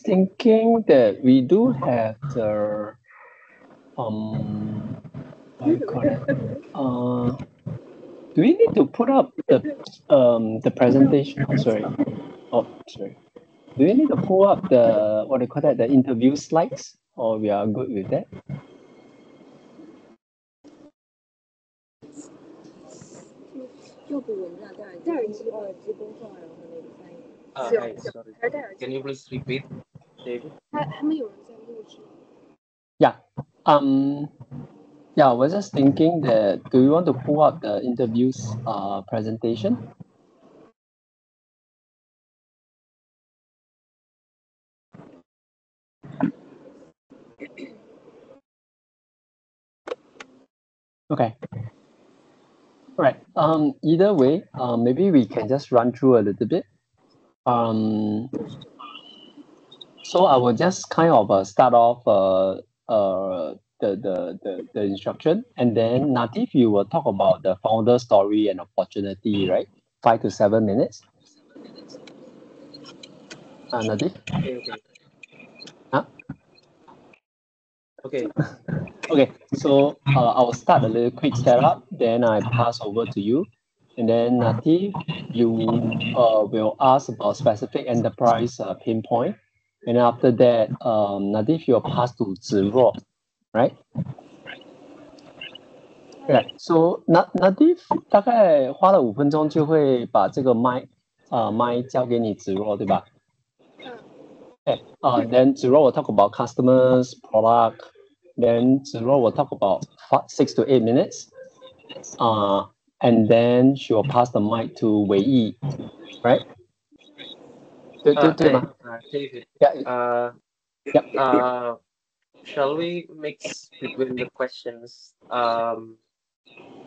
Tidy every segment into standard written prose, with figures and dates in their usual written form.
thinking that we do have the what do you call it? Do we need to put up the presentation? Oh, sorry. Oh, sorry. Do we need to pull up the what do you call that? The interview slides, or we are good with that? Hi, sorry. Can you please repeat, David? Yeah. Yeah, I was just thinking that do you want to pull up the interviews presentation? Okay. All right. Either way, maybe we can just run through a little bit. So I will just kind of start off the instruction, and then Natif, you will talk about the founder story and opportunity, right? 5 to 7 minutes. Natif? Okay. Huh? Okay. Okay, so I will start a little quick setup, then I pass over to you. And then Natif, you will ask about specific enterprise pain point. And then after that, Natif, you'll pass to Zero, right? Okay, so Natif 大概花了5分钟就会把这个麦交给你子若，对吧？Okay, then Zero will talk about customers, product. Then Zero will talk about 6 to 8 minutes. And then she will pass the mic to Wei Yi, right? 对吗？ David. Yeah. Yep. Shall we mix between the questions from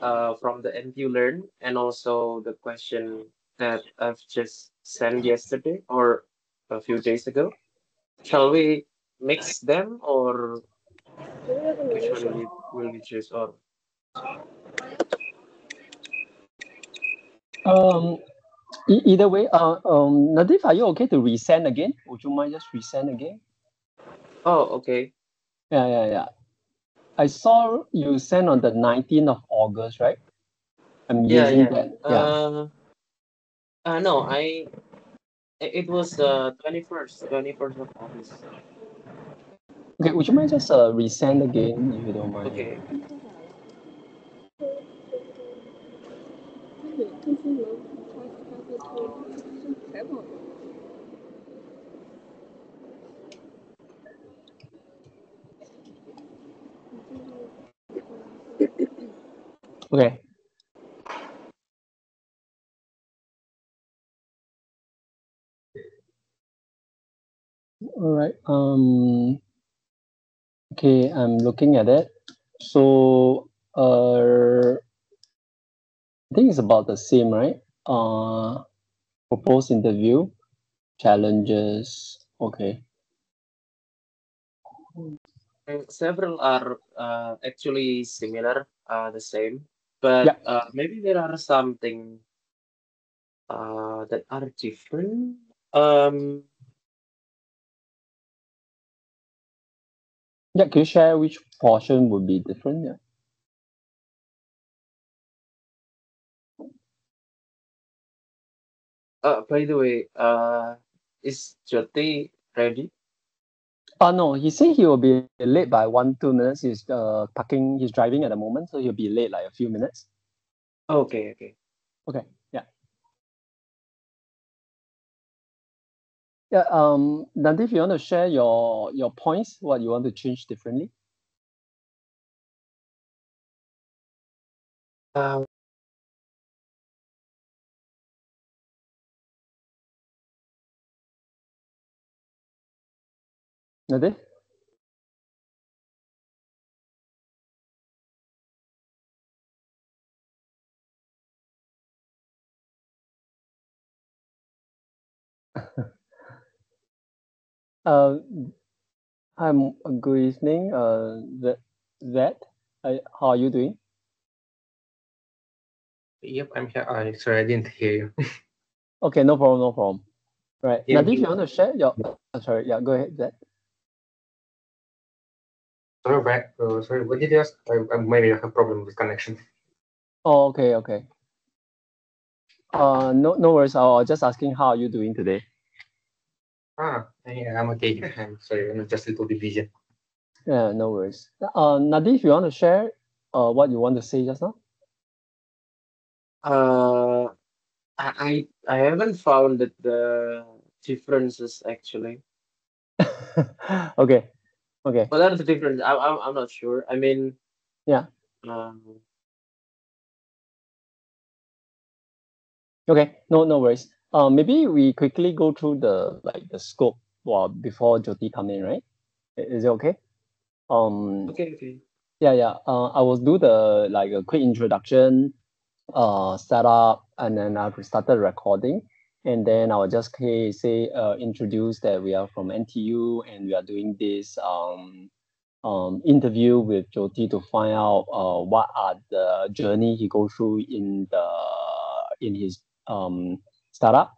the NTU Learn and also the question that I've just sent yesterday or a few days ago? Shall we mix them or which one will we choose? Or Either way, Nadif, are you okay to resend again? Would you mind just resend again? oh, okay. Yeah. I saw you sent on the 19th of August, right? I'm using that. Yeah. No, it was 21st of August. Okay, would you mind just resend again if you don't mind? Okay. Okay. All right. Okay, I'm looking at it. So, I think it's about the same, right? Proposed interview, challenges. Okay. Several are actually similar, the same, but Yeah. maybe there are something that are different. Um, Yeah. Can you share which portion would be different? Yeah. by the way, is Jothi ready? No, he said he will be late by 1-2 minutes. He's parking. He's driving at the moment, so he'll be late like a few minutes. Okay. Okay. Yeah. Yeah. Nandif, you want to share your points? What you want to change differently? Um, Nandif? Uh, I'm good evening. Zed, how are you doing? Yep, I'm here. Sorry, I didn't hear you. Okay, no problem. Right. Yeah. Nadeep, you want to share your? Sorry. Yeah. Go ahead, Zed. Sorry, back. Sorry, what did you ask? Maybe I have problem with connection. Oh, okay. Okay. No worries. I was just asking how are you doing today? I'm okay. I'm sorry, I'm just a little bit busy. Yeah, no worries. Nadeep, you want to share what you want to say just now? Uh, I haven't found the differences actually. Okay. Okay. What are the differences? I'm not sure. I mean, Yeah. um, Okay. No worries. Maybe we quickly go through the scope before Jothi come in, right? Is it okay? okay. Yeah. I will do a quick introduction, setup, and then I'll started recording, and then I will just say introduce that we are from NTU and we are doing this interview with Jothi to find out what are the journey he go through in his startup.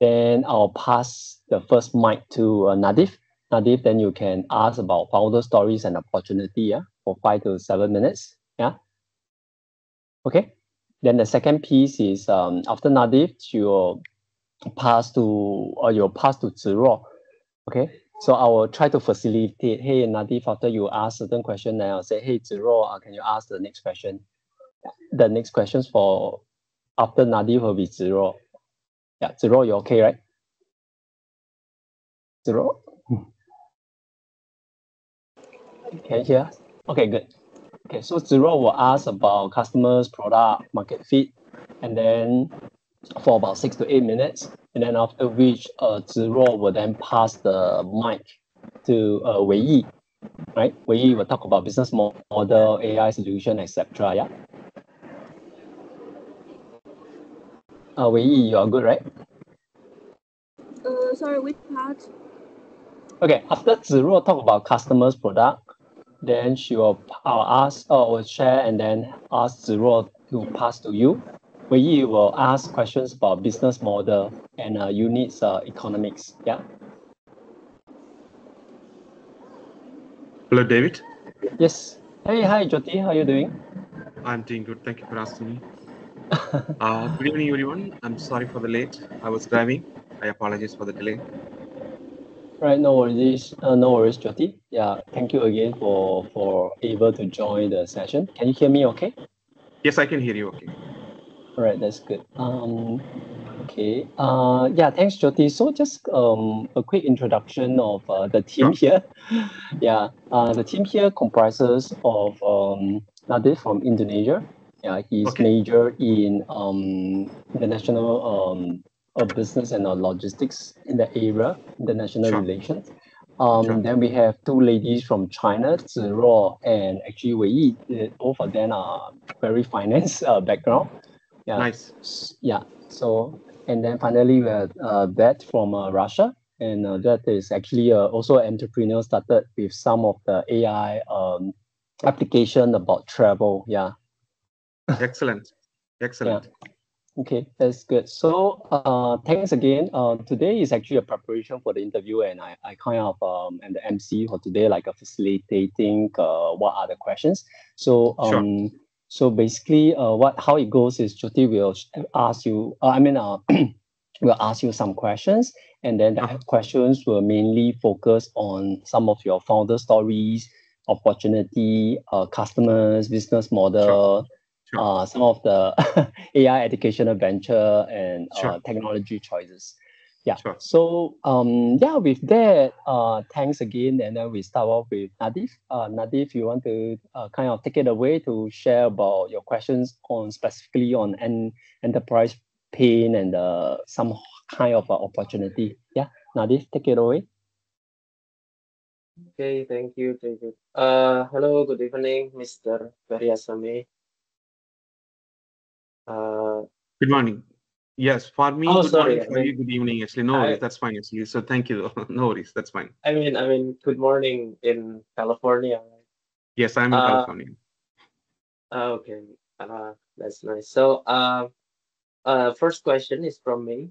Then I'll pass the first mic to Nadif. Nadif, then you can ask about founder stories and opportunity, yeah, for 5 to 7 minutes. Yeah. Okay. Then the second piece is after Nadif, you'll pass to Zero. Okay. So I will try to facilitate. Hey, Nadif, after you ask certain question, then I'll say, hey, Zero, can you ask the next question? The next questions for after Nadif will be Zero. Yeah, Zero, you okay, right? Zero? Can you hear us? Okay, good. Okay, so Zero will ask about customers, product, market fit, and then for about 6 to 8 minutes, and then after which Zero will then pass the mic to Wei Yi, right? Wei Yi will talk about business model, AI solution, etc. Yeah. Wei Yi, you are good, right? Sorry, which part? Okay, after Zero talk about customers, product, then will share and then ask Zero to pass to you. Wei Yi will ask questions about business model and units economics. Yeah. Hello, David. Yes. Hey, hi, Jothi. How are you doing? I'm doing good. Thank you for asking me. Good evening, everyone. I'm sorry for the late. I was driving. I apologize for the delay. Right, no worries, Jothi. Yeah, thank you again for able to join the session. Can you hear me okay? Yes, I can hear you okay. All right, that's good. Okay. Yeah, thanks, Jyoti. So just a quick introduction of the team here. Yeah, the team here comprises of Nadif from Indonesia. Yeah, he's Okay. major in international business and logistics in the area, international Sure. relations. Sure. Then we have two ladies from China, Zero and actually Wei Yi. Both of them are very finance background. Yeah. Nice. Yeah. So, and then finally we have that from Russia, and that is actually also an entrepreneur started with some of the AI application about travel. Yeah. Excellent. Excellent. Okay, that's good. So thanks again. Today is actually a preparation for the interview, and I kind of am the MC for today, like a facilitating what are the questions. So Sure. so basically how it goes is Jyoti will ask you. Will ask you some questions, and then the questions will mainly focus on some of your founder stories, opportunity, customers, business model. Sure. Some of the AI educational venture and Sure. technology choices. Yeah. Sure. So yeah, with that, thanks again, and then we start off with Nadif. Nadif, you want to kind of take it away to share about your questions on specifically on enterprise pain and some kind of opportunity. Yeah, Nadif, take it away. Okay, thank you, David. Hello, good evening, Mr. Periasamy. Good morning. Yes, for me, Oh, good morning. sorry. For you, good evening. Actually, no worries. That's fine. Actually, so thank you. No worries. That's fine. I mean, good morning in California. Yes, I'm in Uh, California. okay. That's nice. So, first question is from me.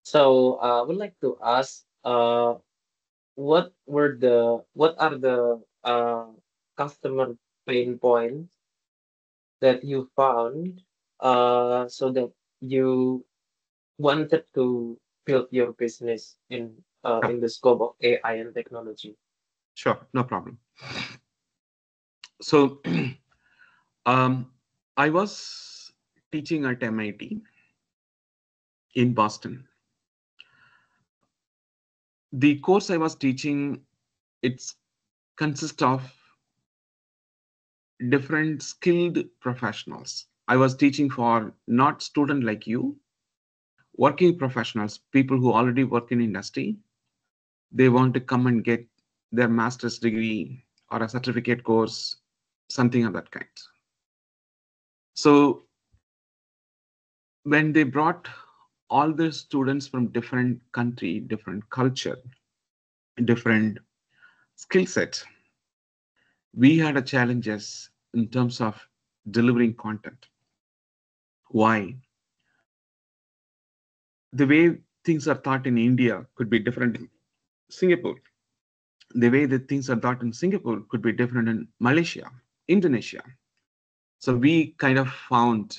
So I would like to ask, what are the customer pain points that you found, so that you wanted to build your business in the scope of AI and technology? Sure, no problem. So, I was teaching at MIT in Boston. The course I was teaching, it's consists of different skilled professionals. I was teaching for not student like you, working professionals, people who already work in industry. They want to come and get their master's degree or a certificate course, something of that kind. So when they brought all the students from different country, different culture, different skill set, we had a challenges in terms of delivering content. Why? The way things are taught in India could be different in Singapore. The way that things are taught in Singapore could be different in Malaysia, Indonesia. So we kind of found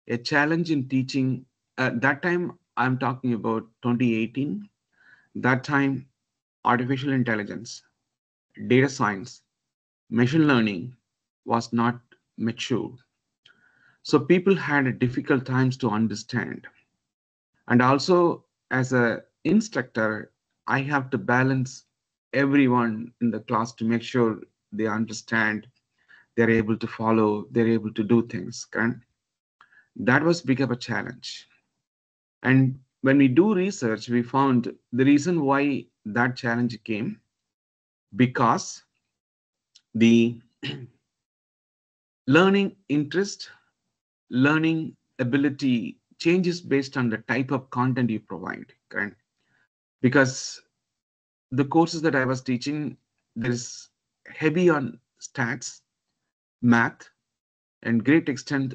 a challenge in teaching. At that time, I'm talking about 2018. That time, artificial intelligence, data science, machine learning was not mature. So people had difficult times to understand. And also, as an instructor, I have to balance everyone in the class to make sure they understand, they're able to follow, they're able to do things. Correct? That was big of a challenge. And when we do research, we found the reason why that challenge came because the learning interest, learning ability changes based on the type of content you provide. Correct? Because the courses that I was teaching, there is heavy on stats, math, and great extent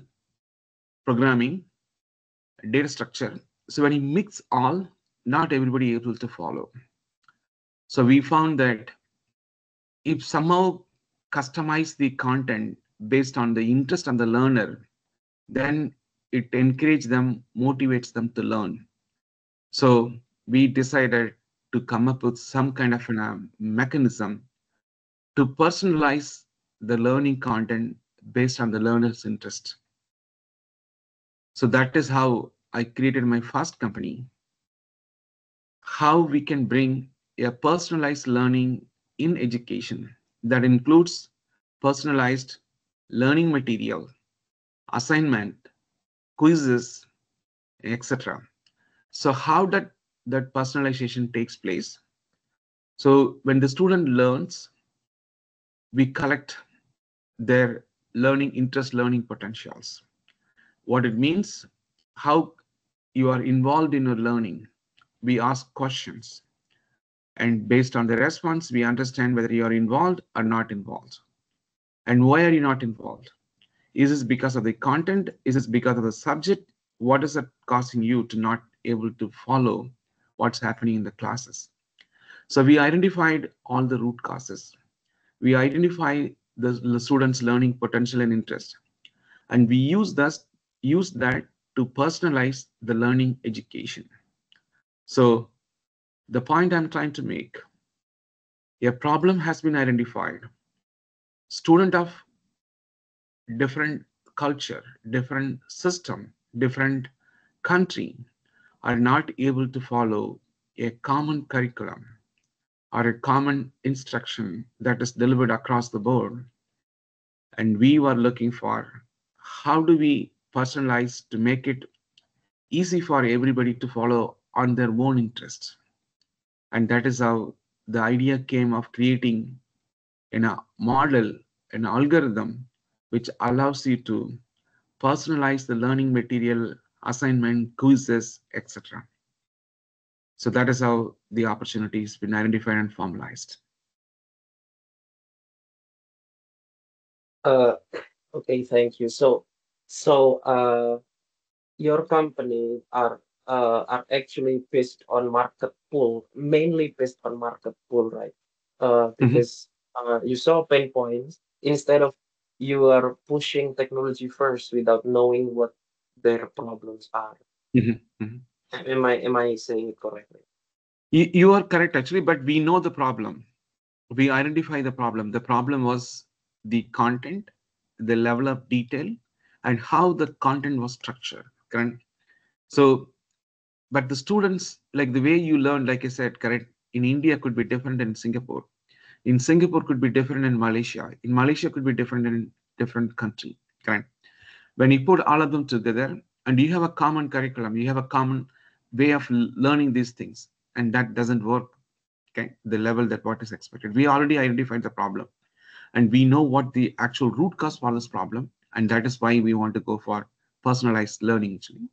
programming, data structure. So when you mix all, not everybody able to follow. So we found that if somehow customize the content based on the interest of the learner, then it encourages them, motivates them to learn. So we decided to come up with some kind of a mechanism to personalize the learning content based on the learner's interest. So that is how I created my first company. How we can bring a personalized learning in education that includes personalized learning material, assignment, quizzes, etc. So how that personalization takes place. So when the student learns, we collect their learning interest, learning potentials. What it means, how you are involved in your learning. We ask questions, and based on the response, we understand whether you are involved or not involved. And why are you not involved? Is this because of the content? Is this because of the subject? What is it causing you to not able to follow what's happening in the classes? So we identified all the root causes. We identify the students' learning potential and interest, and we use that to personalize the learning education. So the point I'm trying to make, a problem has been identified. Student of different culture, different system, different country are not able to follow a common curriculum or a common instruction that is delivered across the board. And we were looking for how do we personalize to make it easy for everybody to follow on their own interest. And that is how the idea came of creating a model, an algorithm, which allows you to personalize the learning material, assignment, quizzes, etc. So that is how the opportunity has been identified and formalized. Uh, okay, thank you. So, your company are are actually based on market pull, mainly based on market pull, right? Because you saw pain points instead of you are pushing technology first without knowing what their problems are. Am I saying it correctly? You are correct, actually, but we know the problem. We identify the problem. The problem was the content, the level of detail, and how the content was structured. Correct? So, but the students, like the way you learn, like I said, correct, in India could be different in Singapore. In Singapore could be different in Malaysia. In Malaysia could be different in different country. Correct? When you put all of them together and you have a common curriculum, you have a common way of learning these things, and that doesn't work. Okay, the level that what is expected. We already identified the problem, and we know what the actual root cause for this problem, and that is why we want to go for personalized learning actually.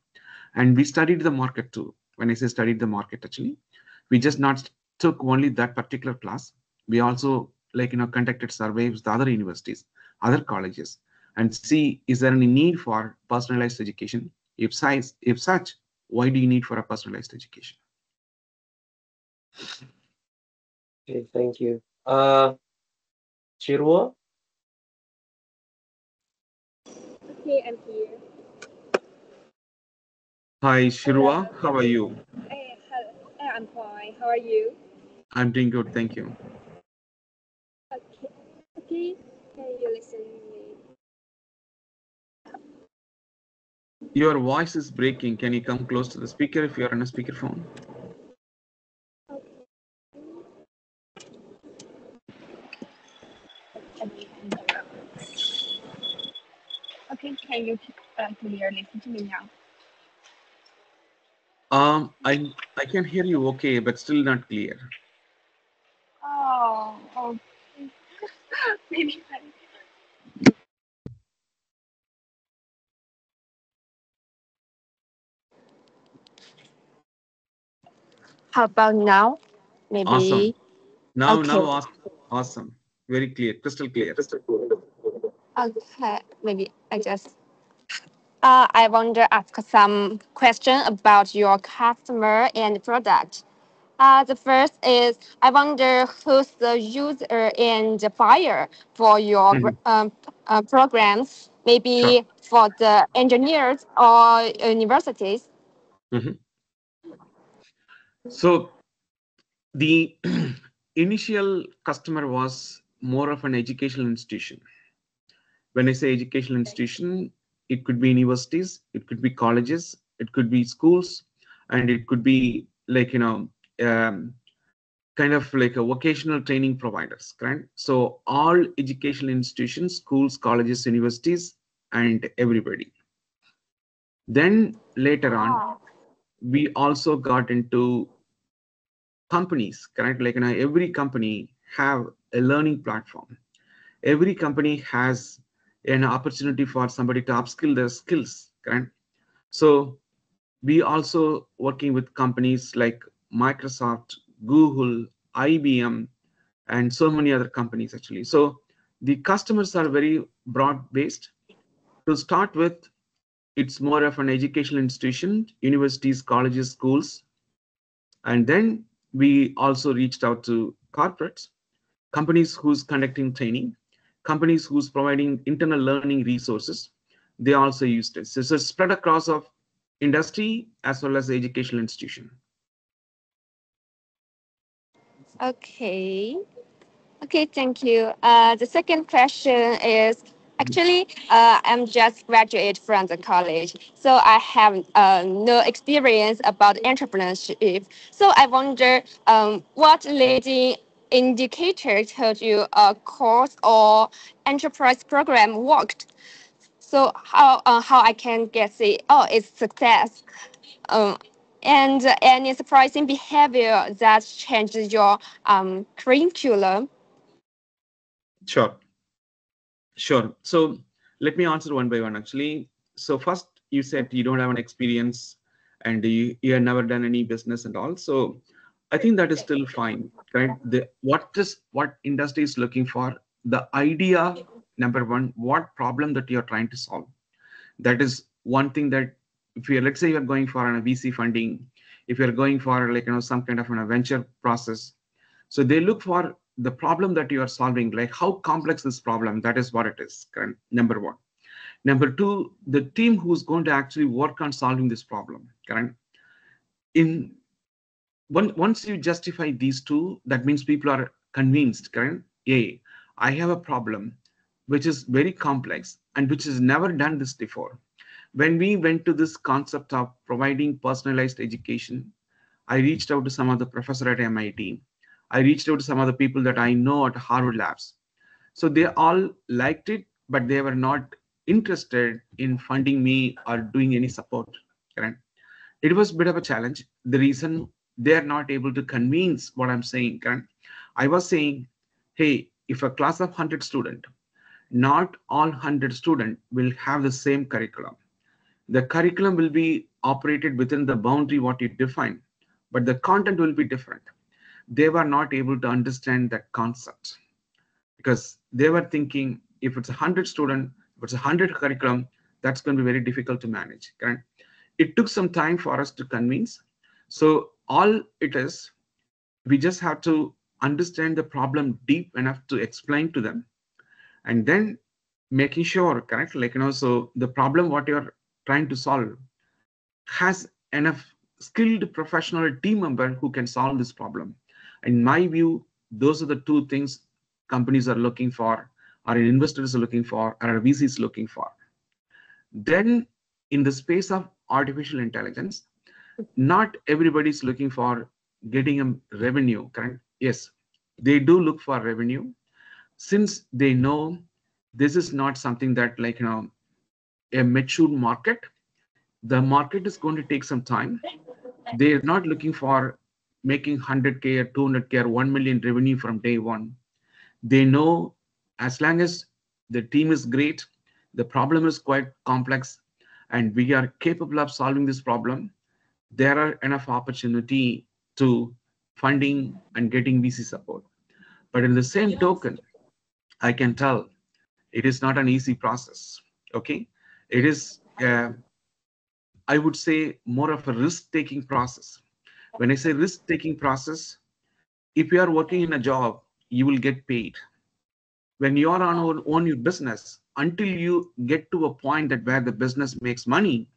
And we studied the market too. When I say studied the market, actually, we just not took only that particular class. We also conducted surveys with other universities, other colleges, and see is there any need for personalized education. If such, why do you need for a personalized education? Okay, thank you. Chirwa? Okay, I'm here. Hi, Shirwa. Hello. How are you? I'm fine. How are you? I'm doing good, thank you. Okay. Okay. Can you listen to me? Your voice is breaking. Can you come close to the speaker if you're on a speakerphone? Okay. Can you clearly listen to me now? I can hear you okay, but still not clear. Oh. Okay. Maybe. How about now? Maybe. Awesome. Now, Okay. awesome. Very clear, crystal clear. Okay. Maybe I just. I want to ask some question about your customer and product. The first is I wonder who's the user and the buyer for your programs, Sure. maybe for the engineers or universities. So the initial customer was more of an educational institution. When I say educational institution, it could be universities, it could be colleges, it could be schools, and it could be kind of like a vocational training providers, correct? So all educational institutions, schools, colleges, universities, and everybody. Then later on, we also got into companies, correct? Every company have a learning platform. Every company has an opportunity for somebody to upskill their skills, correct? So we also working with companies like Microsoft, Google, IBM, and so many other companies actually. So the customers are very broad based. To start with, it's more of an educational institution, universities, colleges, schools. And then we also reached out to corporates, companies who's conducting training, companies who's providing internal learning resources. They also used it. So it's spread across of industry as well as the educational institution. Okay. Okay, thank you. The second question is actually, I'm just graduate from the college, so I have no experience about entrepreneurship. So I wonder, what leading indicator told you a course or enterprise program worked? So how I can get the it's success, um, and any surprising behavior that changes your curriculum. Sure. So let me answer one by one actually. So first, you said you don't have an experience and you have never done any business and all. So I think that is still fine, right? What industry is looking for? The idea, number one, what problem that you're trying to solve. That is one thing that if you're, let's say you're going for a VC funding, if you're going for like, some kind of an venture process, so they look for the problem that you are solving, like how complex this problem, that is what it is, correct? Number one. Number two, the team who's going to actually work on solving this problem, correct? Once you justify these two, that means people are convinced, correct? I have a problem which is very complex and which has never done this before. When we went to this concept of providing personalized education, I reached out to some of the professors at MIT. I reached out to some of the people that I know at Harvard Labs. So they all liked it, but they were not interested in funding me or doing any support, correct? It was a bit of a challenge. The reason they are not able to convince what I'm saying, correct? I was saying, hey, if a class of 100 students, not all 100 students will have the same curriculum. The curriculum will be operated within the boundary what you define, but the content will be different. They were not able to understand that concept because they were thinking if it's 100 student, if it's 100 curriculum, that's going to be very difficult to manage, correct? It took some time for us to convince. So all it is, we just have to understand the problem deep enough to explain to them, and then making sure, correct, like, so the problem what you're trying to solve has enough skilled professional team member who can solve this problem. In my view, those are the two things companies are looking for, or investors are looking for, or VCs looking for. Then in the space of artificial intelligence, not everybody's looking for getting a revenue, correct? Yes, they do look for revenue, since they know this is not something that, like, a mature market. The market is going to take some time. They're not looking for making 100K or 200K or 1 million revenue from day one. They know as long as the team is great, the problem is quite complex, and we are capable of solving this problem, there are enough opportunity to funding and getting VC support. But in the same token, I can tell it is not an easy process. Okay, it is, I would say, more of a risk-taking process. When I say risk-taking process, if you are working in a job, you will get paid. When you are on your business, until you get to a point that where the business makes money,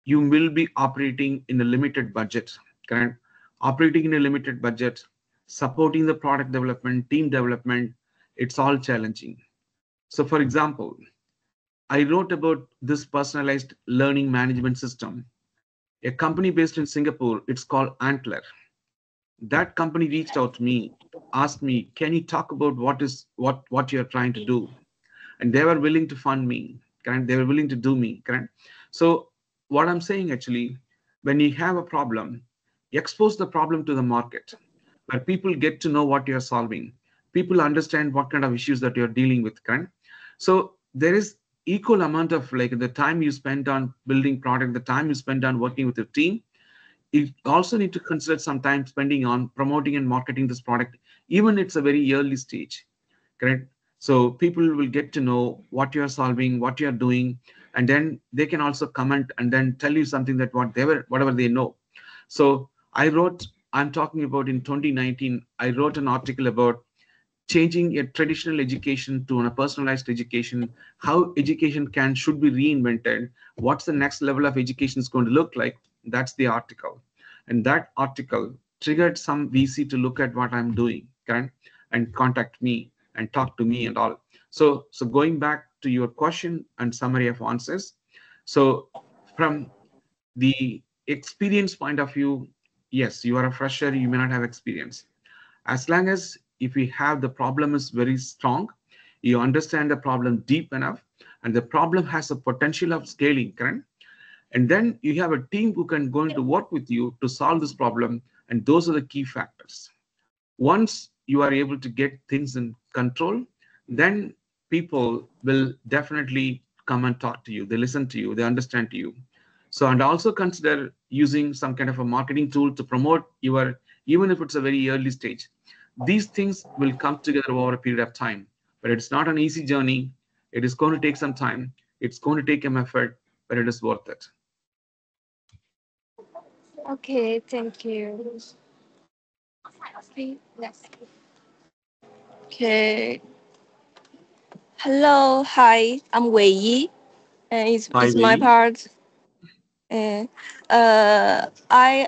you will be operating in a limited budget, correct? Operating in a limited budget, supporting the product development, team development, it's all challenging. So for example, I wrote about this personalized learning management system. A company based in Singapore, it's called Antler. That company reached out to me, asked me, can you talk about what you're trying to do? And they were willing to fund me, correct? They were willing to do me, correct? So what I'm saying, actually, when you have a problem, expose the problem to the market, where people get to know what you're solving. People understand what kind of issues that you're dealing with, correct? So there is equal amount of, like, the time you spend on building product, the time you spend on working with your team. You also need to consider some time spending on promoting and marketing this product, even it's a very early stage, correct? So people will get to know what you're solving, what you're doing, and then they can also comment and then tell you something that whatever they know. So I'm talking about in 2019, I wrote an article about changing a traditional education to a personalized education, how education should be reinvented, what's the next level of education is going to look like. That's the article. And that article triggered some VC to look at what I'm doing, correct? And contact me and talk to me and all. So going back to your question and summary of answers. So from the experience point of view, yes, you are a fresher, you may not have experience. As long as if you have the problem is very strong, you understand the problem deep enough, and the problem has a potential of scaling, correct? And then you have a team who can going to work with you to solve this problem, and those are the key factors. Once you are able to get things in control, then people will definitely come and talk to you. They listen to you, they understand you. So, and also consider using some kind of a marketing tool to promote your, even if it's a very early stage. These things will come together over a period of time, but it's not an easy journey. It is going to take some time. It's going to take some effort, but it is worth it. Okay, thank you. Okay, next. Okay. Hello, hi, I'm Wei Yi, and Hi, it's my Wei. part. Uh, I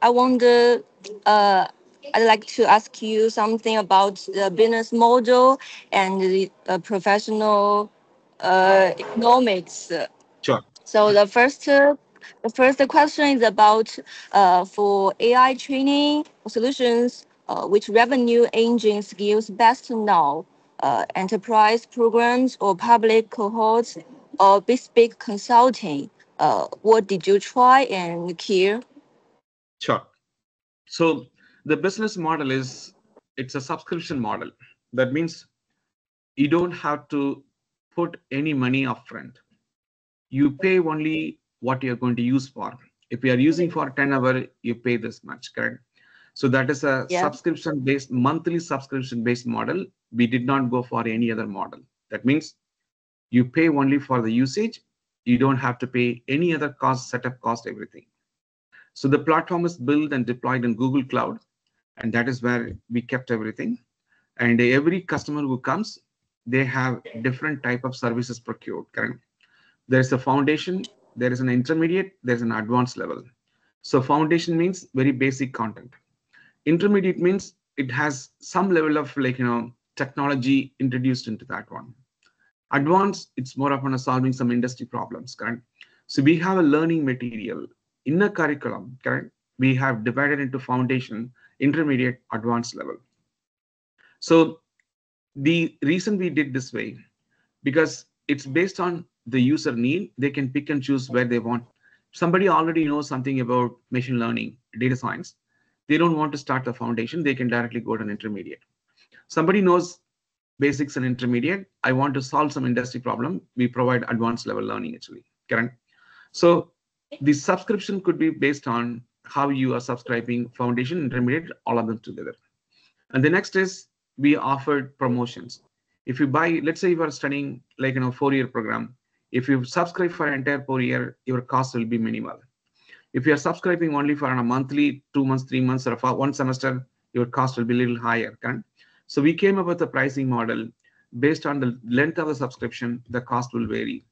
wonder. I'd like to ask you something about the business model and the professional economics. Sure. So the first question is about for AI training solutions, which revenue engine skills best now? Enterprise programs or public cohorts or bespoke consulting? What did you try and care? Sure. So the business model it's a subscription model. That means you don't have to put any money upfront. You pay only what you're going to use for. If you are using for 10 hours, you pay this much, correct? So that is a Yeah. subscription-based, monthly subscription-based model. We did not go for any other model. That means you pay only for the usage. You don't have to pay any other cost, setup cost, everything. So the platform is built and deployed in Google Cloud, and that is where we kept everything. And every customer who comes, they have different type of services procured, correct? There's a foundation, there is an intermediate, there's an advanced level. So foundation means very basic content. Intermediate means it has some level of technology introduced into that one. Advanced, it's more of solving some industry problems, correct? So we have a learning material in a curriculum, correct? We have divided into foundation, intermediate, advanced level. So the reason we did this way, because it's based on the user need, they can pick and choose where they want. Somebody already knows something about machine learning, data science. They don't want to start the foundation. They can directly go to an intermediate. Somebody knows basics and intermediate. I want to solve some industry problem. We provide advanced level learning actually, correct? So the subscription could be based on how you are subscribing foundation, intermediate, all of them together. And the next is we offered promotions. If you buy, let's say you are studying like 4-year program, if you subscribe for an entire 4 year, your cost will be minimal. If you are subscribing only for a monthly, 2 months, 3 months, or for 1 semester, your cost will be a little higher. Correct? So we came up with a pricing model based on the length of the subscription, the cost will vary.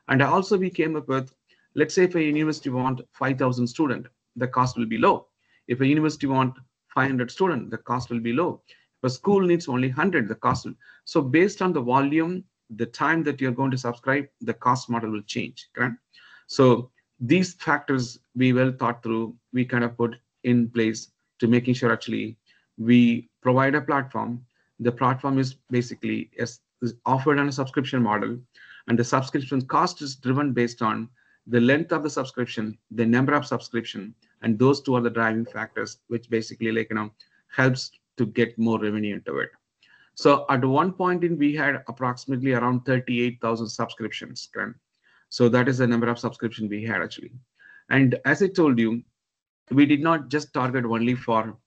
And also we came up with, let's say if a university want 5,000 students, the cost will be low. If a university want 500 students, the cost will be low. If a school needs only 100, the cost will. So based on the volume, the time that you're going to subscribe, the cost model will change. Correct? So these factors we well thought through, we kind of put in place to making sure actually we provide a platform. The platform is basically is offered on a subscription model, and the subscription cost is driven based on the length of the subscription, the number of subscription, and those two are the driving factors, which basically helps to get more revenue into it. So at one point in, we had approximately around 38,000 subscriptions. Correct? So that is the number of subscription we had actually. And as I told you, we did not just target only for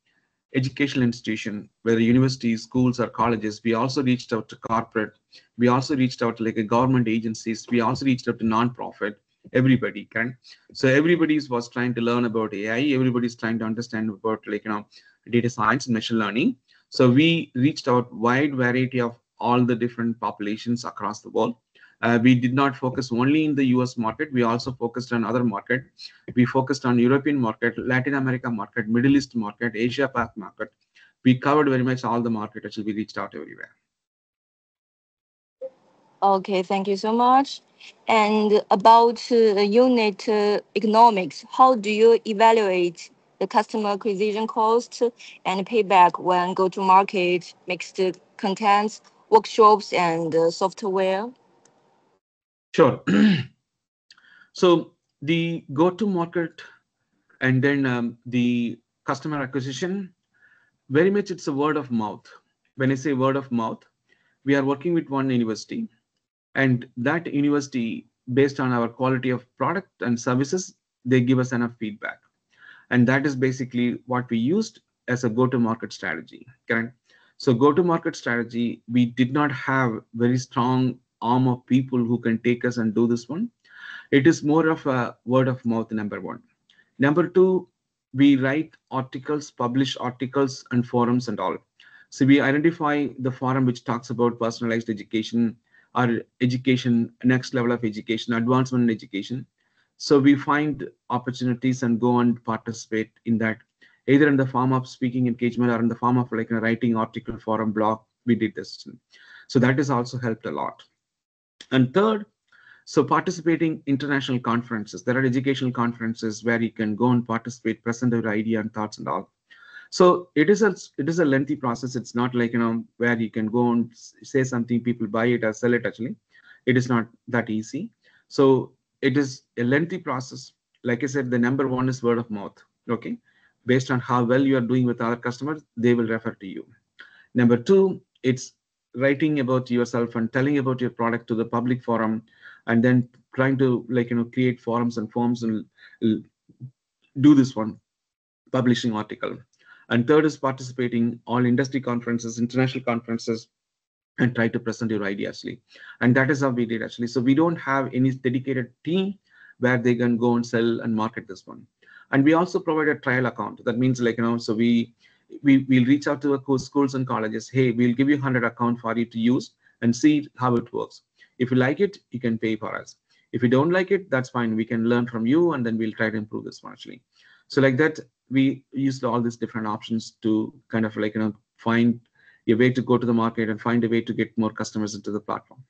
educational institution, whether universities, schools, or colleges. We also reached out to corporate. We also reached out to a government agencies. We also reached out to non-profit. Everybody can. So everybody was trying to learn about AI. Everybody's trying to understand about data science and machine learning. So we reached out wide variety of all the different populations across the world. We did not focus only in the US market. We also focused on other market. We focused on European market, Latin America market, Middle East market, Asia Pac market. We covered very much all the market. Actually, we reached out everywhere. Okay, thank you so much. And about unit economics, how do you evaluate the customer acquisition cost and payback when go-to-market, mixed contents, workshops, and software? Sure. So the go-to-market and then the customer acquisition, very much it's a word of mouth. When I say word of mouth, we are working with one university, and that university, based on our quality of product and services, they give us enough feedback. And that is basically what we used as a go-to-market strategy. Correct? So go-to-market strategy, we did not have very strong arm of people who can take us and do this one. It is more of a word of mouth, number one. Number two, we write articles, publish articles and forums and all. So we identify the forum which talks about personalized education or education, next level of education, advancement in education. So we find opportunities and go and participate in that, either in the form of speaking engagement or in the form of like a writing article, forum, blog. We did this. So that has also helped a lot. And third, so participating international conferences. There are educational conferences where you can go and participate, present your idea and thoughts and all. So it is a lengthy process. It's not like, where you can go and say something, people buy it or sell it. Actually, it is not that easy. So it is a lengthy process. Like I said, the number one is word of mouth. Okay, based on how well you are doing with other customers, they will refer to you. Number two, it's writing about yourself and telling about your product to the public forum, and then trying to create forums and forms and do this one publishing article. And third is participating all industry conferences, international conferences, and try to present your idea actually. And that is how we did actually. So we don't have any dedicated team where they can go and sell and market this one. And we also provide a trial account. That means so we'll reach out to schools and colleges. Hey, we'll give you 100 account for you to use and see how it works. If you like it, you can pay for us. If you don't like it, that's fine. We can learn from you, and then we'll try to improve this one actually. So like that, we used all these different options to kind of find a way to go to the market and find a way to get more customers into the platform.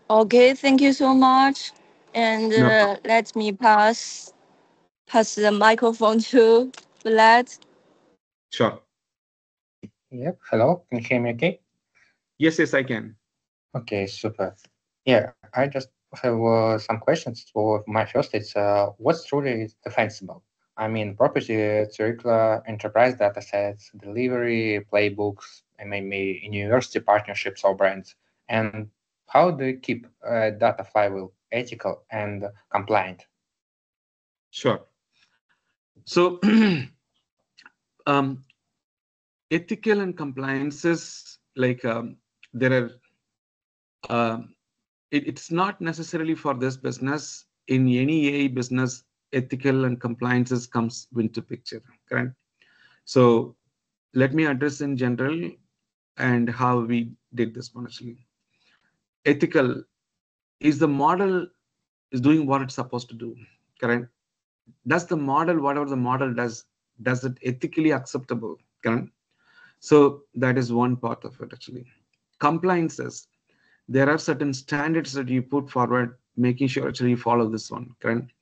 Okay, thank you so much. And No. let me pass the microphone to Vlad. Sure. Yep. Hello. Can you hear me okay? Yes, I can. Okay, super. Yeah, I just have some questions. For my first, it's what's truly defensible? I mean, property, curricula, enterprise data sets, delivery, playbooks, and maybe university partnerships or brands. And how do you keep data flywheel ethical and compliant? Sure. So ethical and compliances, there are it's not necessarily for this business. In any AI business, ethical and compliances comes into picture, correct? So let me address in general and how we did this one actually. Ethical is the model is doing what it's supposed to do, correct? Does the model, whatever the model does it ethically acceptable, correct? So that is one part of it actually. Compliances, there are certain standards that you put forward, making sure actually you follow this one, correct?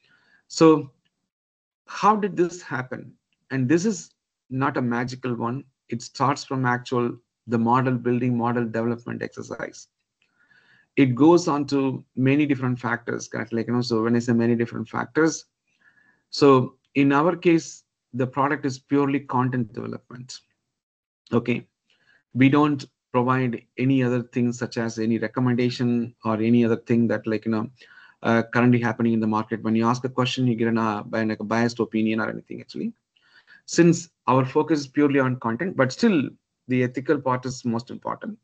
So how did this happen? And this is not a magical one. It starts from the model building, model development exercise. It goes on to many different factors, correct? So when I say many different factors, so in our case, the product is purely content development. Okay, we don't provide any other things such as any recommendation or any other thing that currently happening in the market. When you ask a question, you get a biased opinion or anything actually. Since our focus is purely on content, but still the ethical part is most important.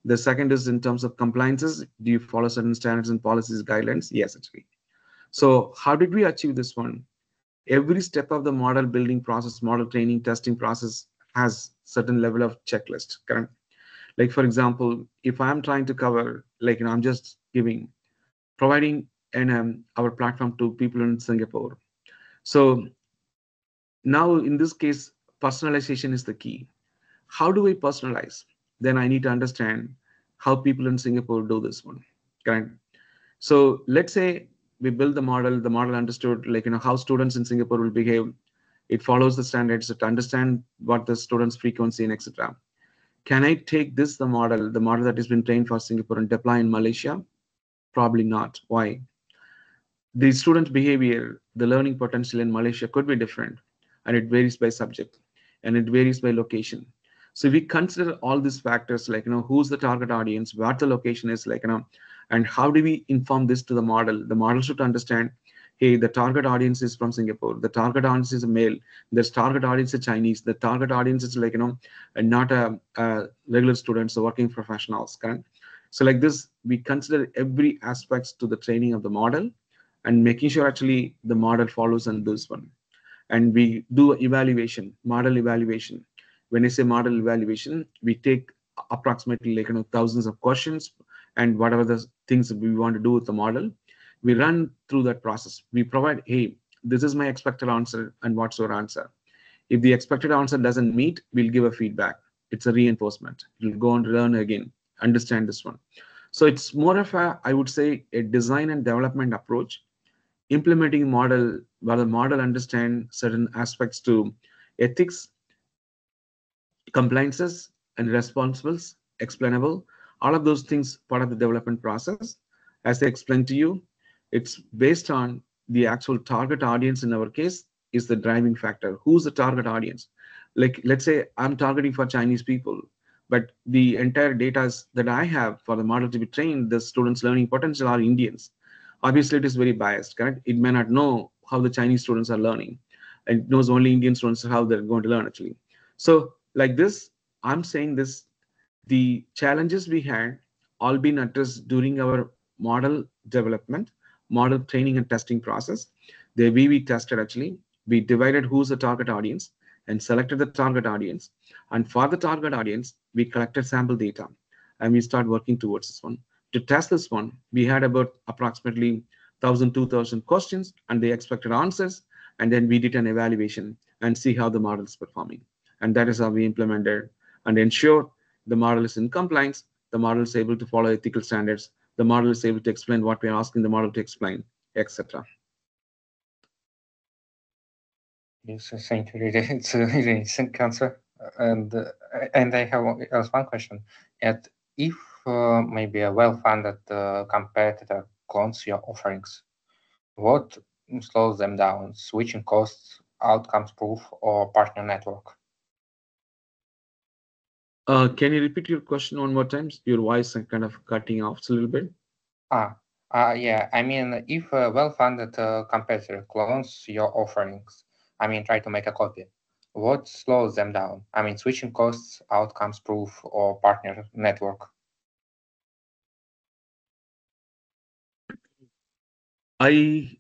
The second is in terms of compliances. Do you follow certain standards and policies, guidelines? Yes, actually. So how did we achieve this one? Every step of the model building process, model training, testing process has certain level of checklist, correct? Like for example, if I'm trying to cover, I'm just providing our platform to people in Singapore. So now in this case, personalization is the key. How do I personalize? Then I need to understand how people in Singapore do this one, correct? So let's say we build the model understood how students in Singapore will behave. It follows the standards, it understand what the students' frequency and etc. Can I take the model that has been trained for Singapore and deploy in Malaysia? Probably not. Why? The student behavior, the learning potential in Malaysia could be different, and it varies by subject, and it varies by location. So we consider all these factors who's the target audience, what the location is and how do we inform this to the model? The model should understand, hey, the target audience is from Singapore, the target audience is a male, the target audience is Chinese, the target audience is and not a regular students or working professionals, correct? So like this, we consider every aspects to the training of the model, and making sure actually the model follows on this one. And we do evaluation, model evaluation. When I say model evaluation, we take approximately like thousands of questions and whatever the things that we want to do with the model, we run through that process. We provide, hey, this is my expected answer and what's your answer. If the expected answer doesn't meet, we'll give a feedback. It's a reinforcement. You'll go and learn again, understand this one. So it's more of a, I would say, a design and development approach, implementing model where the model understand certain aspects to ethics, compliances, and responsibles, explainable, all of those things part of the development process. As I explained to you, it's based on the actual target audience. In our case, is the driving factor. Who's the target audience? Like, let's say I'm targeting for Chinese people, but the entire data that I have for the model to be trained, the students' learning potential are Indians. Obviously, it is very biased, correct? It may not know how the Chinese students are learning. It knows only Indian students how they're going to learn, actually. So like this, I'm saying this, the challenges we had all been addressed during our model development, model training and testing process. The way we tested, actually, we divided who's the target audience and selected the target audience. And for the target audience, we collected sample data and we start working towards this one. To test this one, we had about approximately 1,000, 2,000 questions and the expected answers. And then we did an evaluation and see how the model is performing. And that is how we implemented and ensure the model is in compliance, the model is able to follow ethical standards, the model is able to explain what we are asking the model to explain, etc. Yes, thank you. Really, it's a really interesting answer. And I have one question. If maybe a well-funded competitor clones your offerings, what slows them down? Switching costs, outcomes proof, or partner network? Can you repeat your question one more time? Your voice is kind of cutting off a little bit. Yeah. I mean, if a well-funded competitor clones your offerings, I mean, try to make a copy, what slows them down? I mean, switching costs, outcomes proof, or partner network? I'm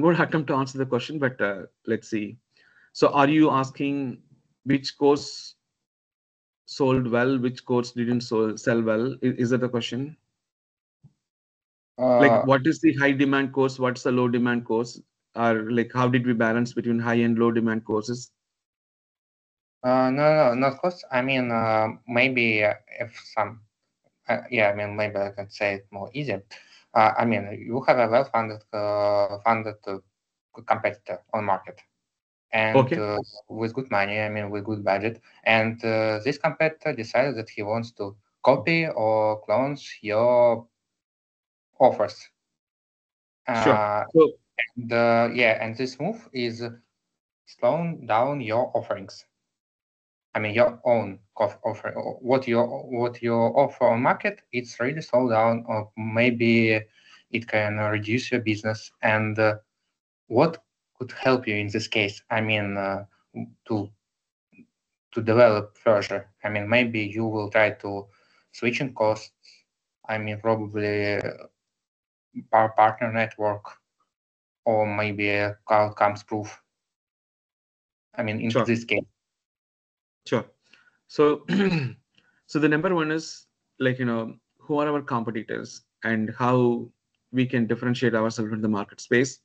going to attempt to answer the question, but let's see. So are you asking which course sold well, which course didn't sell well? Is that the question? Like, what is the high demand course? What's the low demand course? Or like, how did we balance between high and low demand courses? No, not costs. I mean, maybe if some, yeah, I mean, maybe I can say it more easy. I mean, you have a well-funded competitor on market, and Okay. with good money, I mean, with good budget, and this competitor decided that he wants to copy or clones your offers. Sure. So, And this move is slowing down your offerings. I mean, your own offer, what you offer on market, it's really slow down, or maybe it can reduce your business. And what could help you in this case? I mean, to develop further. I mean, maybe you will try to switching costs. I mean, probably partner network, or maybe outcomes proof. I mean, in this case. Sure. So, so the number one is like, who are our competitors and how we can differentiate ourselves in the market space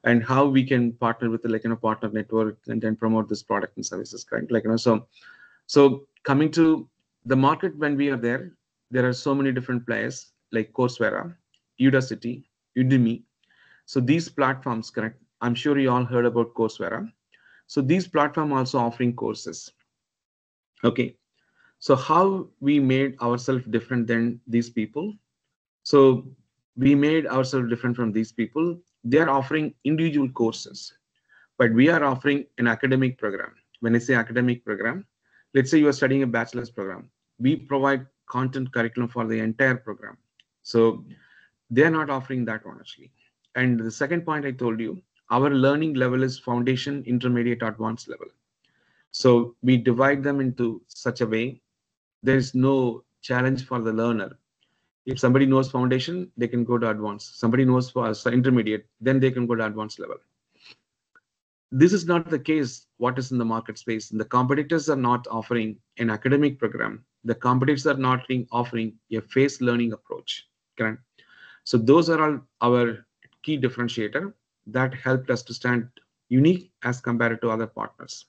and how we can partner with the partner network and then promote this product and services, correct? So coming to the market, when we are there are so many different players like Coursera, Udacity, Udemy. So these platforms, correct? I'm sure you all heard about Coursera. So these platforms also offering courses. Okay. So how we made ourselves different than these people? So we made ourselves different from these people. They are offering individual courses, but we are offering an academic program. When I say academic program, let's say you are studying a bachelor's program. We provide content curriculum for the entire program. So they're not offering that one actually. And the second point I told you, our learning level is foundation, intermediate, advanced level. So we divide them into such a way there is no challenge for the learner. If somebody knows foundation, they can go to advanced. Somebody knows for intermediate, then they can go to advanced level. This is not the case what is in the market space. The competitors are not offering an academic program. The competitors are not offering a phase learning approach. Correct? So those are all our key differentiator that helped us to stand unique as compared to other partners.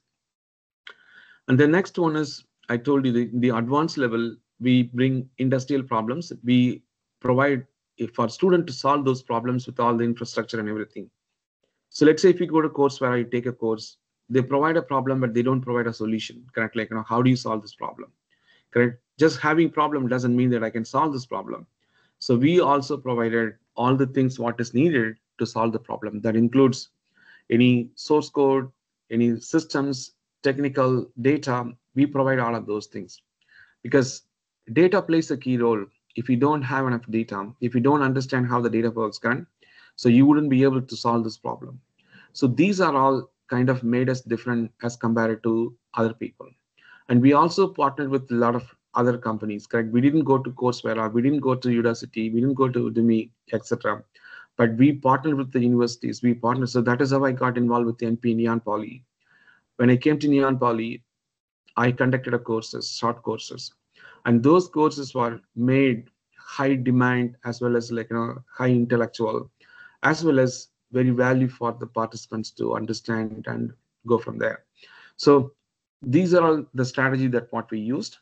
And the next one is, I told you, the advanced level, we bring industrial problems. We provide for student to solve those problems with all the infrastructure and everything. So let's say if you go to Coursera, you take a course, they provide a problem, but they don't provide a solution. Correct? Like, how do you solve this problem? Correct? Just having problem doesn't mean that I can solve this problem. So we also provided all the things what is needed to solve the problem. That includes any source code, any systems, technical data. We provide all of those things because data plays a key role. If you don't have enough data, if you don't understand how the data works, correct? So you wouldn't be able to solve this problem. So these are all kind of made us different as compared to other people. And we also partnered with a lot of other companies, correct? We didn't go to Coursera, we didn't go to Udacity, we didn't go to Udemy, etc. But we partnered with the universities, we partnered. So that is how I got involved with the NP Neon Poly. When I came to Neon Poly, I conducted short courses. And those courses were made high demand as well as high intellectual, as well as very value for the participants to understand and go from there. So these are all the strategy that what we used.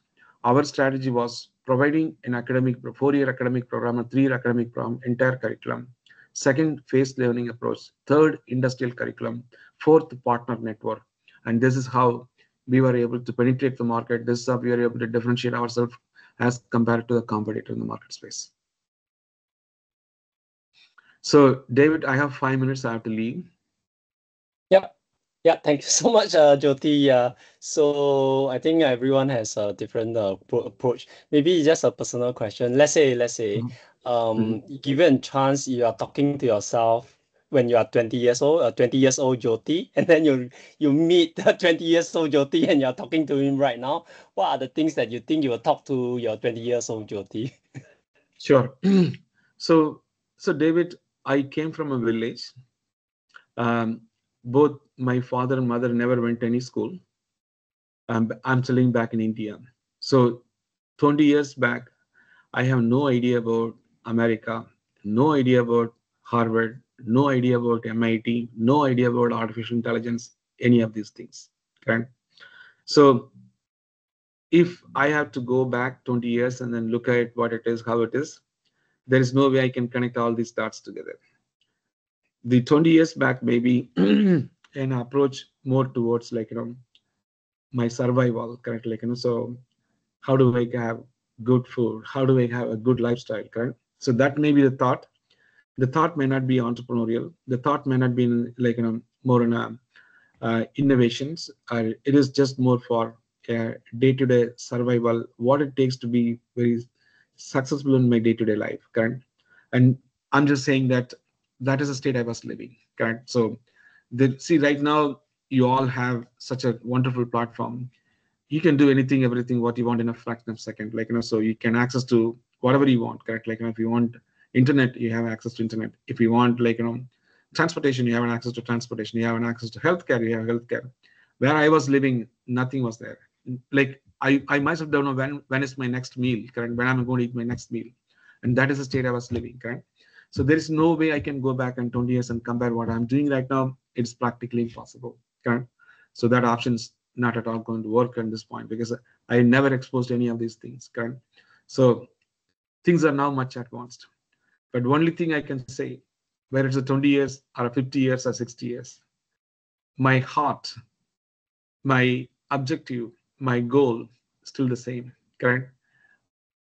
Our strategy was providing an academic 4-year academic program, a 3-year academic program, entire curriculum. Second, phase learning approach. Third, industrial curriculum. Fourth, partner network. And this is how we were able to penetrate the market. This is how we were able to differentiate ourselves as compared to the competitor in the market space. So, David, I have 5 minutes. I have to leave. Yeah, thank you so much, Jothi. So I think everyone has a different approach. Maybe just a personal question. Let's say, given a chance, you are talking to yourself when you are 20 years old, 20 years old Jothi, and then you meet 20 years old Jothi, and you're talking to him right now. What are the things that you think you will talk to your 20 years old Jothi? Sure. So David, I came from a village. Both my father and mother never went to any school. I'm living back in India. So 20 years back, I have no idea about America, no idea about Harvard, no idea about MIT, no idea about artificial intelligence, any of these things. Okay? So if I have to go back 20 years and then look at what it is, how it is, there is no way I can connect all these dots together. The 20 years back, maybe an approach more towards my survival, correct? So how do I have good food? How do I have a good lifestyle, correct? So that may be the thought. The thought may not be entrepreneurial. The thought may not be more in innovations. It is just more for day-to-day survival, what it takes to be very successful in my day-to-day life, correct? And I'm just saying that is a state I was living, correct? So see, right now you all have such a wonderful platform. You can do anything, everything what you want in a fraction of a second, so you can access to whatever you want, correct? If you want internet, you have access to internet. If you want transportation, you have an access to transportation. You have an access to healthcare, you have healthcare. Where I was living, nothing was there. I myself don't know when is my next meal, correct? When I'm going to eat my next meal. And that is the state I was living, correct? So there is no way I can go back in 20 years and compare what I'm doing right now. It's practically impossible, correct? So that option's not at all going to work at this point because I never exposed any of these things, correct? So things are now much advanced. But only thing I can say, whether it's a 20 years or 50 years or 60 years, my heart, my objective, my goal is still the same, correct?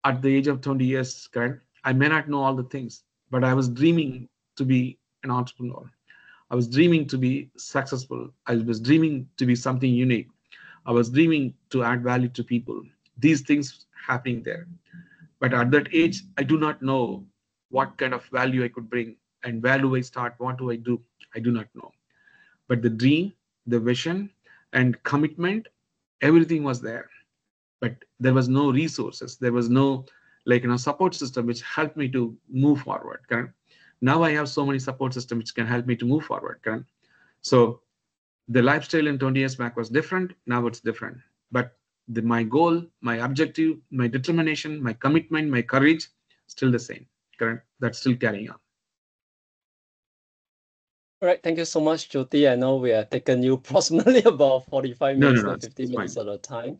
At the age of 20 years, correct, I may not know all the things, but I was dreaming to be an entrepreneur. I was dreaming to be successful. I was dreaming to be something unique. I was dreaming to add value to people. These things happening there. But at that age, I do not know what kind of value I could bring and where do I start, what do I do? I do not know. But the dream, the vision, and commitment, everything was there. But there was no resources. There was no like support system which helped me to move forward. Correct? Now I have so many support systems which can help me to move forward. Correct? So the lifestyle in 20 years back was different. Now it's different. But my goal, my objective, my determination, my commitment, my courage, still the same. Correct? That's still carrying on. All right, thank you so much, Jothi. I know we have taken you approximately about 45 minutes No, to 50 minutes fine. at a time.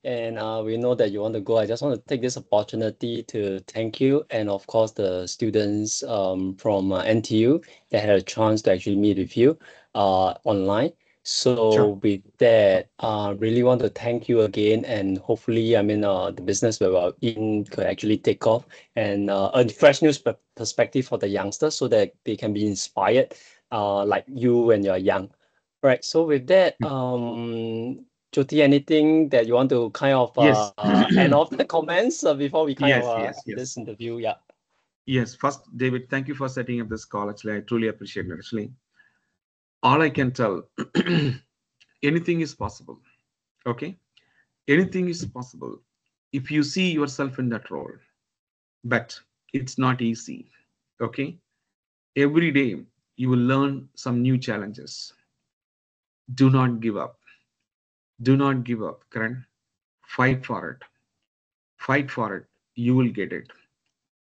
And we know that you want to go. I just want to take this opportunity to thank you, and of course the students from NTU that had a chance to actually meet with you online. So Sure. with that, really want to thank you again, and hopefully, I mean, the business we're in could actually take off, and a fresh new perspective for the youngsters so that they can be inspired like you when you're young. Right. So with that, Jothi, anything that you want to kind of Yes. end off the comments before we kind of Yes. end this interview? Yeah. Yes. First, David, thank you for setting up this call. Actually, I truly appreciate it. Actually, all I can tell, anything is possible. Okay. Anything is possible if you see yourself in that role. But it's not easy. Okay. Every day you will learn some new challenges. Do not give up. Do not give up. Correct? Fight for it. Fight for it. You will get it.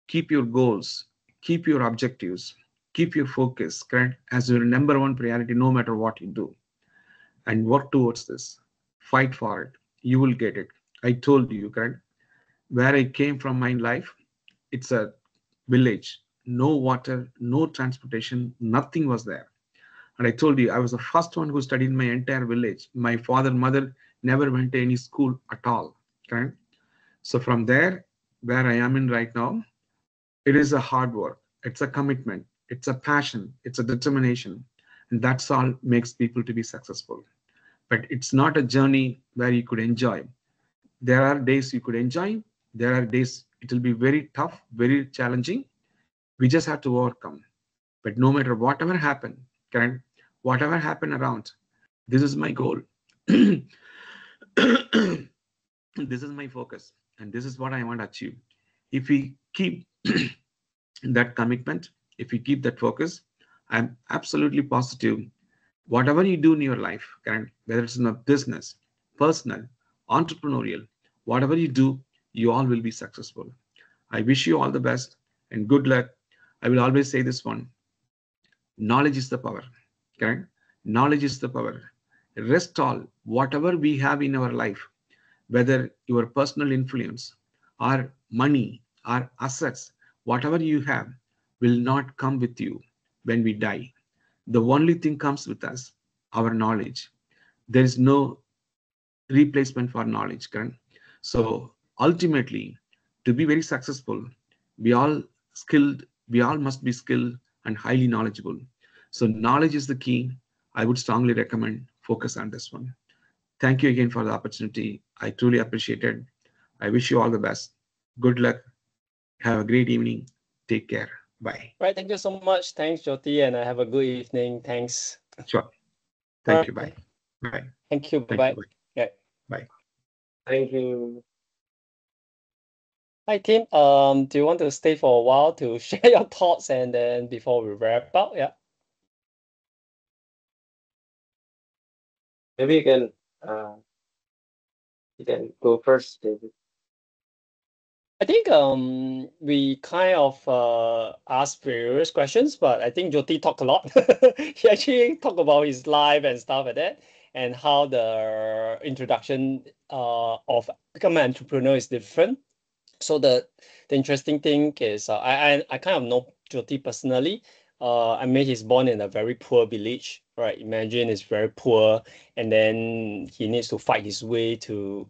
Keep your goals, keep your objectives, keep your focus, correct, as your number one priority, no matter what you do, and work towards this. Fight for it. You will get it. I told you, correct? Where I came from my life, it's a village. No water, no transportation, nothing was there. And I told you, I was the first one who studied in my entire village. My father, mother never went to any school at all. Correct? So from there, where I am in right now, it is a hard work. It's a commitment. It's a passion. It's a determination. And that's all makes people to be successful. But it's not a journey where you could enjoy. There are days you could enjoy. There are days it will be very tough, very challenging. We just have to overcome. But no matter whatever happened, correct? Whatever happened around, this is my goal. This is my focus. And this is what I want to achieve. If we keep that commitment, if you keep that focus, I'm absolutely positive whatever you do in your life, correct, whether it's in a business, personal, entrepreneurial, whatever you do, you all will be successful. I wish you all the best and good luck. I will always say this one: knowledge is the power, correct? Knowledge is the power. Rest all, whatever we have in our life, whether your personal influence or money or assets, whatever you have will not come with you when we die. The only thing comes with us, our knowledge. There is no replacement for knowledge, correct? So ultimately, to be very successful, we all skilled, we all must be skilled and highly knowledgeable. So knowledge is the key. I would strongly recommend focus on this one. Thank you again for the opportunity. I truly appreciate it. I wish you all the best. Good luck. Have a great evening. Take care. Bye. Right. Thank you so much. Thanks, Jothi, and have a good evening. Thanks. Sure. Thank you. Bye. Bye. Thank you. Thank Bye. you. Bye. Yeah. Bye. Thank you. Hi, Tim. Do you want to stay for a while to share your thoughts, and then before we wrap up? Yeah. Maybe you can go first, David. I think we kind of asked various questions, but I think Jothi talked a lot. He actually talked about his life and stuff like that, and how the introduction of becoming an entrepreneur is different. So the interesting thing is I kind of know Jothi personally. I mean, he's born in a very poor village, right? Imagine it's very poor, and then he needs to fight his way to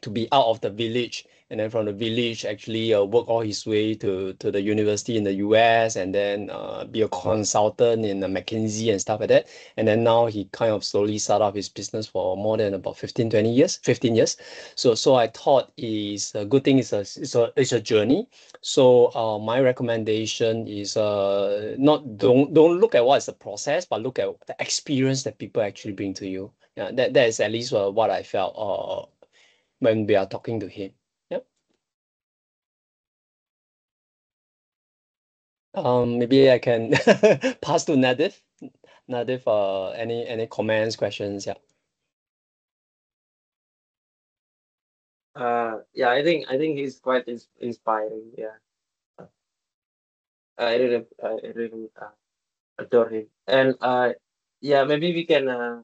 to be out of the village, and then from the village actually work all his way to the university in the US, and then be a consultant in the McKinsey and stuff like that. And then now he kind of slowly start up his business for more than about 15 years. So I thought is a good thing. It's a journey. So my recommendation is not don't look at what is the process, but look at the experience that people actually bring to you. Yeah, that is at least what I felt when we are talking to him. Yep. Maybe I can pass to Nadif. Nadif, any comments, questions? Yeah. Yeah, I think he's quite inspiring. Yeah, I really adore him. And yeah, maybe we can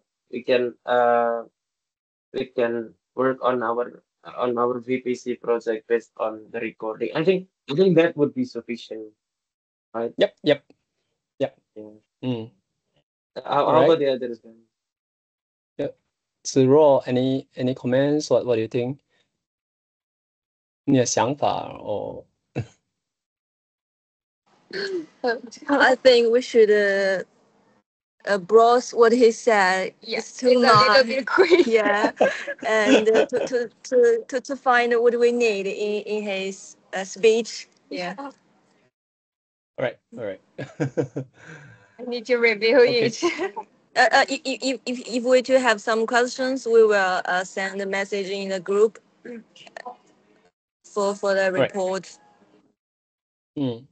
work on our VPC project based on the recording. I think that would be sufficient, right? Yep. Yeah. How Alright. about the others then? Zero, any comments? What do you think? 你的想法 or I think we should browse what he said. Yes, too it's a little much. bit quick. Yeah, and to find what we need in his speech. Yeah. all right. I need to review Okay. it. If we do have some questions, we will send a message in the group for the Right. report. Mm.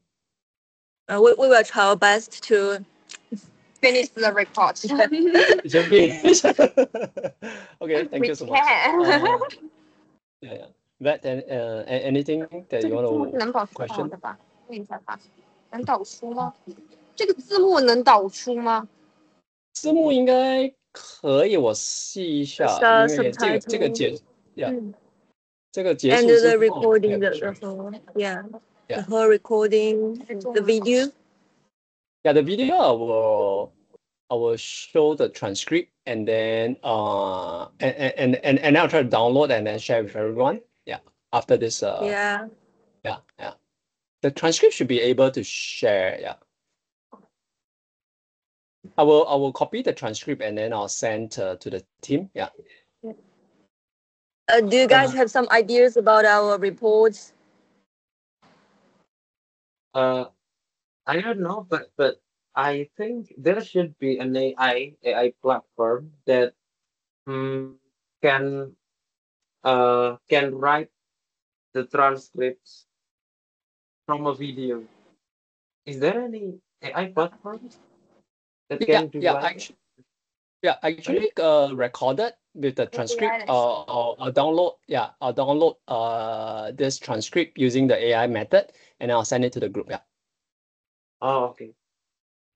We will try our best to Finish the report. Should be. Okay, thank We you so much. can. Yeah. That anything that you 这个字幕 want 能 to 导出 question? 的吧？问一下他，能导出吗？这个字幕能导出吗？字幕应该可以，我试一下，因为这个结这个结束 and 之 the 后 recording, yeah, the sure. whole, yeah, Yeah. the whole recording, the video. Yeah, the video I will show the transcript and then and I'll try to download and then share with everyone. Yeah, after this. Yeah. The transcript should be able to share. Yeah. I will copy the transcript and then I'll send to the team. Yeah. Do you guys have some ideas about our reports? I don't know, but I think there should be an AI platform that can write the transcripts from a video. Is there any AI platforms that can do that? Actually, recorded with the transcript. I'll download. Yeah, I'll download this transcript using the AI method, and I'll send it to the group. Yeah. Oh, okay.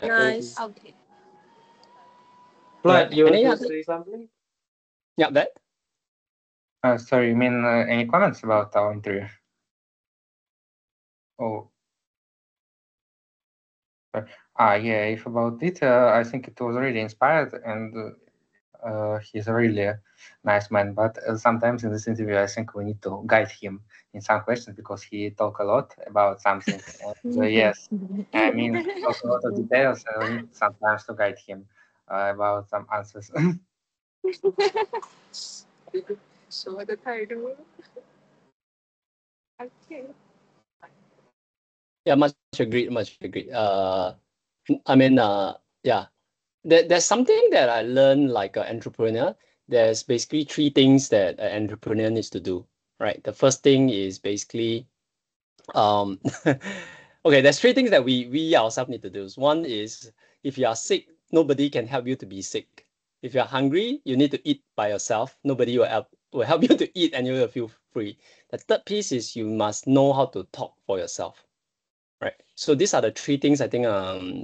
Nice. Okay. But you Any want to other- say something? Yeah, that. Sorry, you mean any comments about our interview? Oh. Yeah, if about it, I think it was really inspired and he's a really nice man. But sometimes in this interview, I think we need to guide him in some questions because he talk a lot about something. And, yes, I mean, he talk a lot of details and we need sometimes to guide him about some answers. 说的太多了。Okay. Yeah, much agreed. I mean, yeah. There's something that I learned like an entrepreneur. There's basically three things that an entrepreneur needs to do, right? The first thing is basically, okay, there's three things that we ourselves need to do. One is if you are sick, nobody can help you to be sick. If you're hungry, you need to eat by yourself. Nobody will help you to eat and you will feel free. The third piece is you must know how to talk for yourself. Right. So these are the three things I think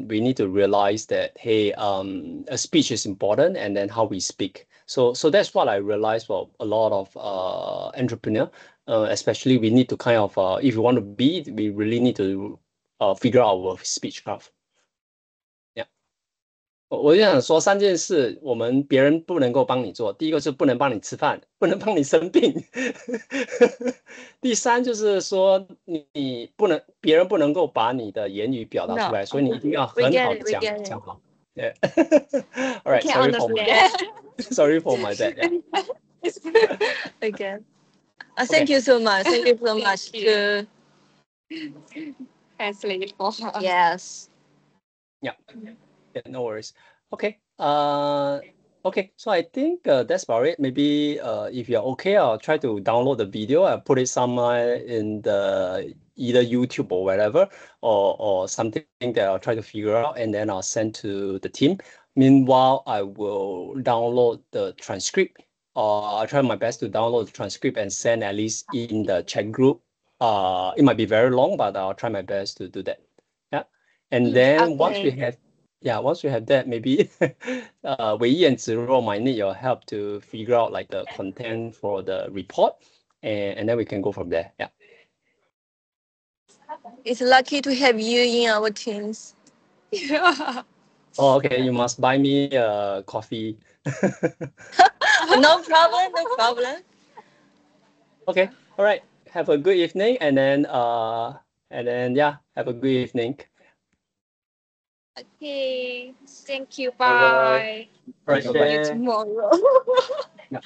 we need to realize that, hey, a speech is important and then how we speak. So that's what I realized for a lot of entrepreneur, especially we need to kind of, if you want to be, we really need to figure out our speech craft. Yeah. 我就想说三件事，别人不能够帮你做。第一个是不能帮你吃饭，不能帮你生病。第三就是说你不能，别人不能够把你的言语表达出来，所以你一定要很好的讲好。Yeah. All right. Sorry for my bad. Yeah. Okay. Thank you so much. Thank you so much. To translate for her. Yes. Yeah, no worries. Okay. Okay. So I think that's about it. Maybe if you're okay, I'll try to download the video and put it somewhere in the either YouTube or whatever, or something that I'll try to figure out, and then I'll send to the team. Meanwhile, I will download the transcript. I'll try my best to download the transcript and send at least in the chat group. It might be very long, but I'll try my best to do that. Yeah. And then once we have that, maybe Wei Yi and Zero might need your help to figure out like the content for the report, and then we can go from there. Yeah. It's lucky to have you in our teams. Oh, okay. You must buy me a coffee. No problem, no problem. Okay. All right. Have a good evening, and then yeah, have a good evening. Okay. Thank you. Bye-bye. Bye. All right. See you tomorrow. Yeah.